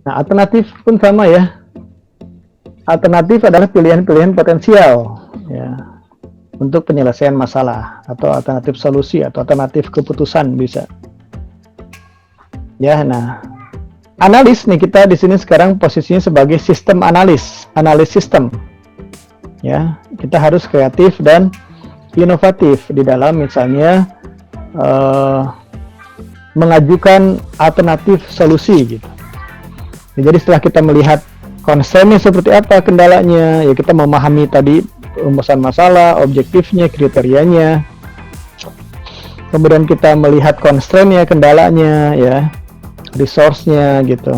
Nah, alternatif pun sama ya. Alternatif adalah pilihan-pilihan potensial ya untuk penyelesaian masalah atau alternatif solusi atau alternatif keputusan bisa. Ya, nah, analis nih kita di sini sekarang posisinya sebagai sistem analis sistem. Ya, kita harus kreatif dan inovatif di dalam misalnya mengajukan alternatif solusi gitu. Jadi setelah kita melihat constraint-nya seperti apa, kendalanya, ya kita memahami tadi rumusan masalah, objektifnya, kriterianya. Kemudian kita melihat constraint-nya, kendalanya, ya, resource-nya gitu.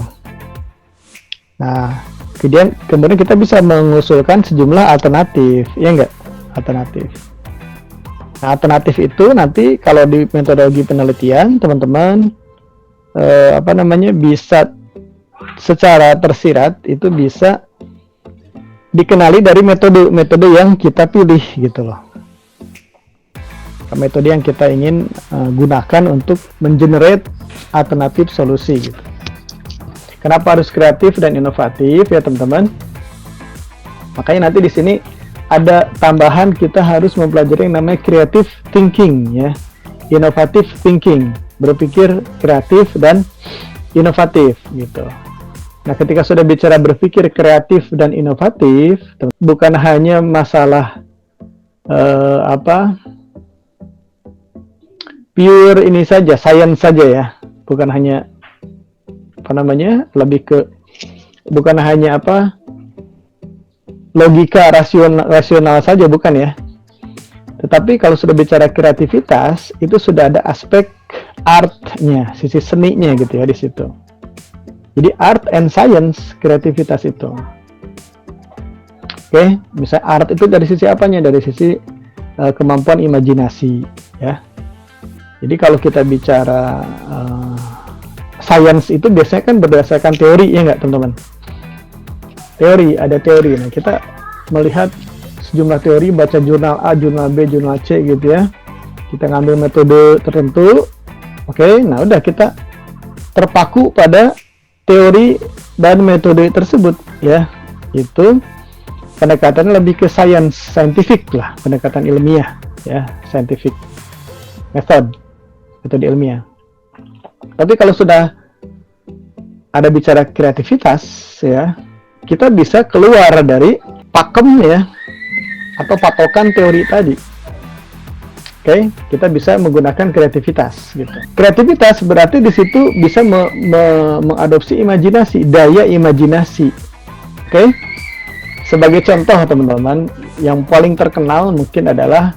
Nah, kemudian kita bisa mengusulkan sejumlah alternatif, ya enggak? Alternatif. Nah, alternatif itu nanti kalau di metodologi penelitian, teman-teman bisa secara tersirat itu bisa dikenali dari metode yang kita pilih gitu loh. Metode yang kita ingin gunakan untuk mengenerate alternatif solusi gitu. Kenapa harus kreatif dan inovatif ya teman-teman? Makanya nanti di sini ada tambahan, kita harus mempelajari yang namanya creative thinking ya. Innovative thinking, berpikir kreatif dan inovatif gitu. Nah, ketika sudah bicara berpikir kreatif dan inovatif, bukan hanya masalah pure ini saja, science saja ya, bukan hanya lebih ke bukan hanya logika rasional saja, bukan ya. Tetapi kalau sudah bicara kreativitas, itu sudah ada aspek artnya, sisi seninya gitu ya di situ. Jadi art and science, kreativitas itu. Oke, misalnya art itu dari sisi apanya? Dari sisi kemampuan imajinasi, ya. Jadi kalau kita bicara science itu biasanya kan berdasarkan teori, ya nggak teman-teman? Teori, ada teori. Nah, kita melihat sejumlah teori, baca jurnal A, jurnal B, jurnal C gitu ya. Kita ngambil metode tertentu. Oke, nah udah kita terpaku pada teori dan metode tersebut ya. Itu pendekatan lebih ke scientific lah, pendekatan ilmiah ya, scientific metode ilmiah. Tapi kalau sudah ada bicara kreativitas ya, kita bisa keluar dari pakem ya atau patokan teori tadi. Oke, kita bisa menggunakan kreativitas gitu. Kreativitas berarti di situ bisa mengadopsi imajinasi, daya imajinasi. Oke. Sebagai contoh teman-teman, yang paling terkenal mungkin adalah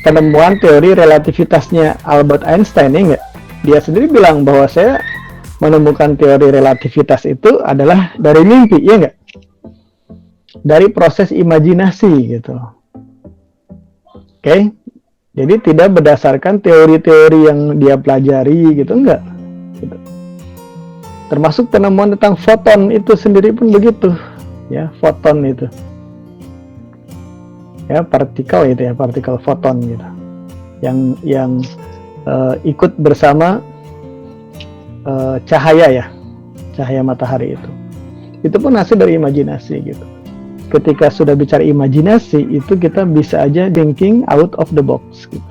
penemuan teori relativitasnya Albert Einstein, ya enggak? Dia sendiri bilang bahwa saya menemukan teori relativitas itu adalah dari mimpi, ya enggak? Dari proses imajinasi gitu. Oke. Jadi tidak berdasarkan teori-teori yang dia pelajari gitu, enggak. Gitu. Termasuk penemuan tentang foton itu sendiri pun begitu, ya, foton itu. Ya, partikel itu ya, partikel foton gitu. Yang ikut bersama cahaya ya, cahaya matahari itu. Itu pun hasil dari imajinasi gitu. Ketika sudah bicara imajinasi, itu kita bisa aja thinking out of the box gitu.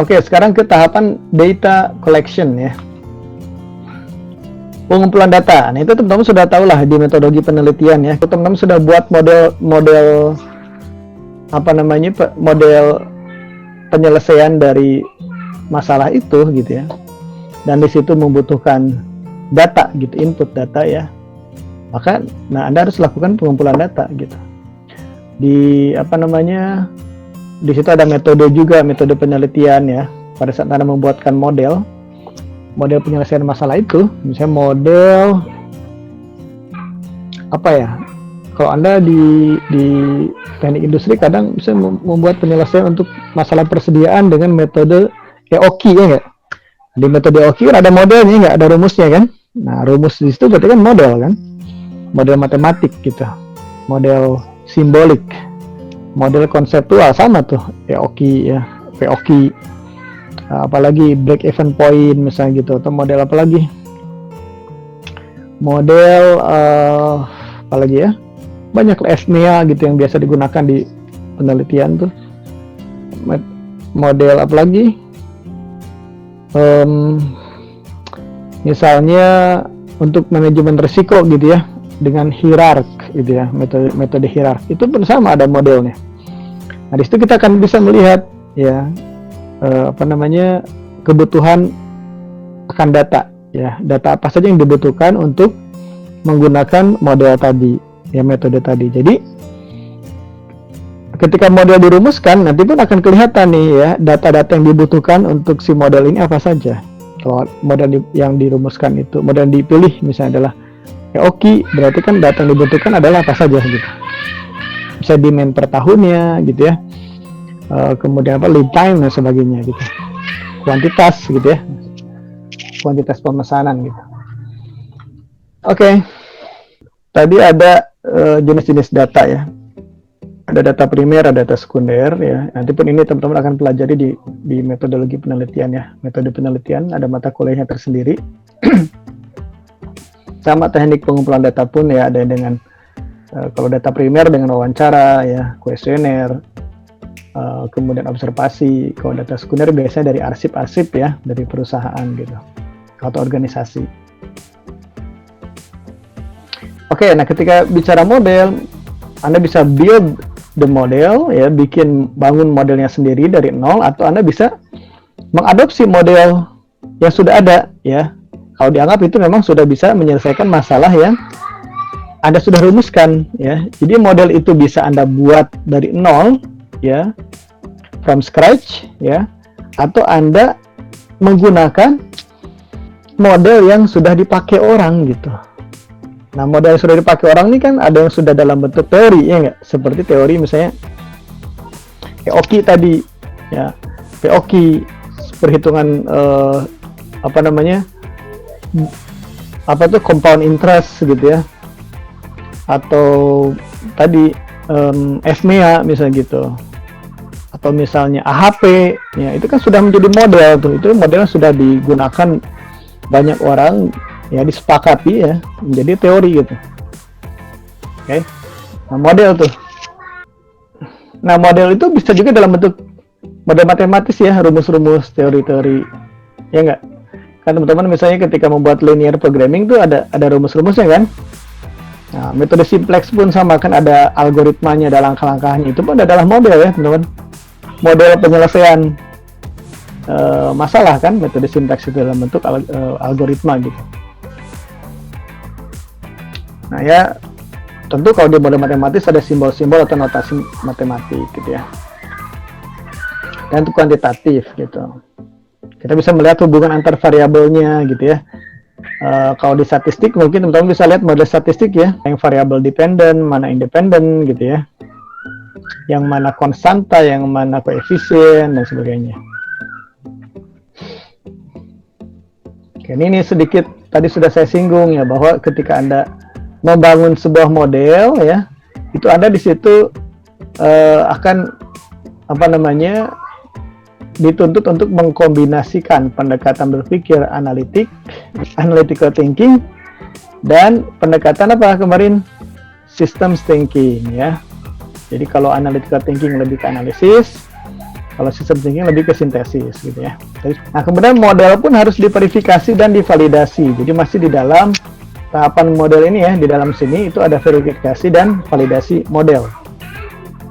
Oke, sekarang ke tahapan data collection ya. Pengumpulan data. Nah, itu teman-teman sudah tahu lah di metodologi penelitian ya. Teman-teman sudah buat model penyelesaian dari masalah itu gitu ya. Dan di situ membutuhkan data gitu, input data ya. Maka, Anda harus lakukan pengumpulan data gitu. Di di situ ada metode juga, metode penelitian ya. Pada saat Anda membuatkan model penyelesaian masalah itu, misalnya model kalau Anda di teknik industri kadang bisa membuat penyelesaian untuk masalah persediaan dengan metode EOKI ya nggak? Di metode EOKI kan ada modelnya nggak, ada rumusnya kan? Nah, rumus di situ berarti kan model kan? Model matematik gitu, model simbolik, model konseptual, sama tuh EOKI ya, POKI, apalagi break even point misalnya gitu, atau model apalagi model apalagi ya, banyak SMEA gitu yang biasa digunakan di penelitian tuh. Model apa lagi, misalnya untuk manajemen risiko gitu ya, dengan hierark gitu ya, metode hierark itu pun sama ada modelnya. Nah di situ kita akan bisa melihat ya kebutuhan akan data ya, data apa saja yang dibutuhkan untuk menggunakan model tadi ya, metode tadi. Jadi ketika model dirumuskan nanti pun akan kelihatan nih ya, data-data yang dibutuhkan untuk si model ini apa saja. Kalau model yang dirumuskan itu, model yang dipilih misalnya adalah EOKI, berarti kan data yang dibutuhkan adalah apa saja gitu. Bisa demand per tahunnya gitu ya, kemudian lead time dan sebagainya gitu, kuantitas gitu ya, kuantitas pemesanan gitu. Oke. Tadi ada jenis-jenis data ya, ada data primer, ada data sekunder ya. Nanti pun ini teman-teman akan pelajari di metodologi penelitian ya. Metode penelitian ada mata kuliahnya tersendiri. Sama teknik pengumpulan data pun ya, ada dengan kalau data primer dengan wawancara ya, kuesioner, kemudian observasi. Kalau data sekunder biasanya dari arsip-arsip ya, dari perusahaan gitu atau organisasi. Oke, nah ketika bicara model, Anda bisa build the model ya, bangun modelnya sendiri dari nol, atau Anda bisa mengadopsi model yang sudah ada ya. Kalau dianggap itu memang sudah bisa menyelesaikan masalah yang Anda sudah rumuskan ya. Jadi model itu bisa Anda buat dari nol ya, from scratch ya, atau Anda menggunakan model yang sudah dipakai orang gitu. Nah, model yang sudah dipakai orang ini kan ada yang sudah dalam bentuk teori ya nggak? Seperti teori misalnya EOKI tadi ya, EOKI perhitungan compound interest gitu ya, atau tadi SMEA misalnya gitu, atau misalnya AHP ya, itu kan sudah menjadi model tuh, itu modelnya sudah digunakan banyak orang ya, disepakati ya menjadi teori gitu. Oke. Nah, model tuh. Nah, model itu bisa juga dalam bentuk model matematis ya, rumus-rumus teori-teori. Ya enggak? Kan teman-teman misalnya ketika membuat linear programming tuh ada rumus-rumusnya kan? Nah, metode simplex pun sama kan, ada algoritmanya, ada langkah-langkahnya. Itu pun adalah model ya, teman-teman. Model penyelesaian masalah kan, metode simplex itu dalam bentuk algoritma gitu. Nah ya, tentu kalau di model matematis ada simbol-simbol atau notasi matematik gitu ya. Dan itu kuantitatif gitu. Kita bisa melihat hubungan antar variabelnya gitu ya. Kalau di statistik mungkin teman-teman bisa lihat model statistik ya, yang variabel dependent, mana independent gitu ya. Yang mana konstanta, yang mana koefisien dan sebagainya. Oke, ini sedikit tadi sudah saya singgung ya, bahwa ketika Anda membangun sebuah model ya, itu Anda di situ akan dituntut untuk mengkombinasikan pendekatan berpikir analytical thinking, dan pendekatan systems thinking ya. Jadi kalau analytical thinking lebih ke analisis, kalau system thinking lebih ke sintesis gitu ya. Nah, kemudian model pun harus diverifikasi dan divalidasi. Jadi masih di dalam tahapan model ini ya, di dalam sini itu ada verifikasi dan validasi model.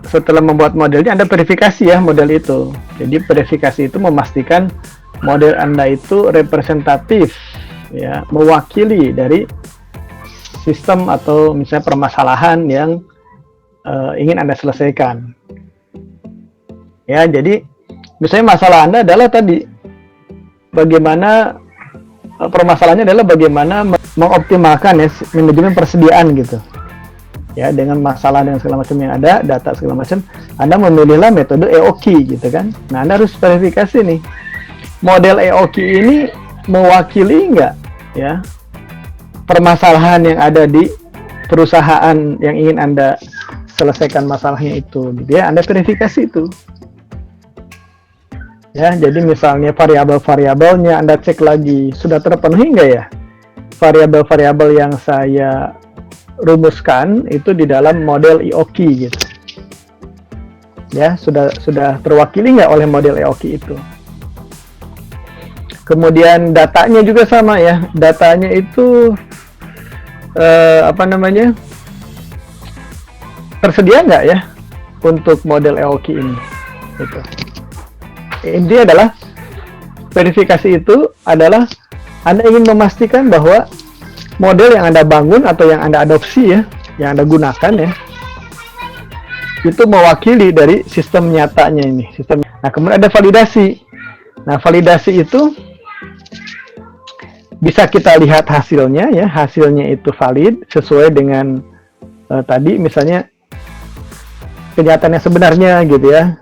Setelah membuat modelnya, Anda verifikasi ya model itu. Jadi verifikasi itu memastikan model Anda itu representatif ya, mewakili dari sistem atau misalnya permasalahan yang ingin Anda selesaikan. Ya, jadi misalnya masalah Anda adalah tadi bagaimana permasalahannya adalah bagaimana mengoptimalkan ya manajemen persediaan gitu ya, dengan masalah dengan segala macam yang ada, data segala macam, Anda memilihlah metode EOKI gitu kan. Nah, Anda harus verifikasi nih, model EOKI ini mewakili enggak ya permasalahan yang ada di perusahaan yang ingin Anda selesaikan masalahnya itu gitu ya. Anda verifikasi itu ya. Jadi misalnya variabel-variabelnya Anda cek lagi sudah terpenuhi enggak ya, variabel-variabel yang saya rumuskan itu di dalam model EOKI gitu. Ya, sudah terwakili nggak oleh model EOKI itu. Kemudian datanya juga sama ya. Datanya itu tersedia nggak ya untuk model EOKI ini? Gitu. Intinya adalah verifikasi itu adalah Anda ingin memastikan bahwa model yang Anda bangun atau yang Anda adopsi ya, yang Anda gunakan ya, itu mewakili dari sistem nyatanya ini. Nah, kemudian ada validasi. Nah, validasi itu bisa kita lihat hasilnya ya, hasilnya itu valid sesuai dengan tadi misalnya kenyataannya sebenarnya gitu ya.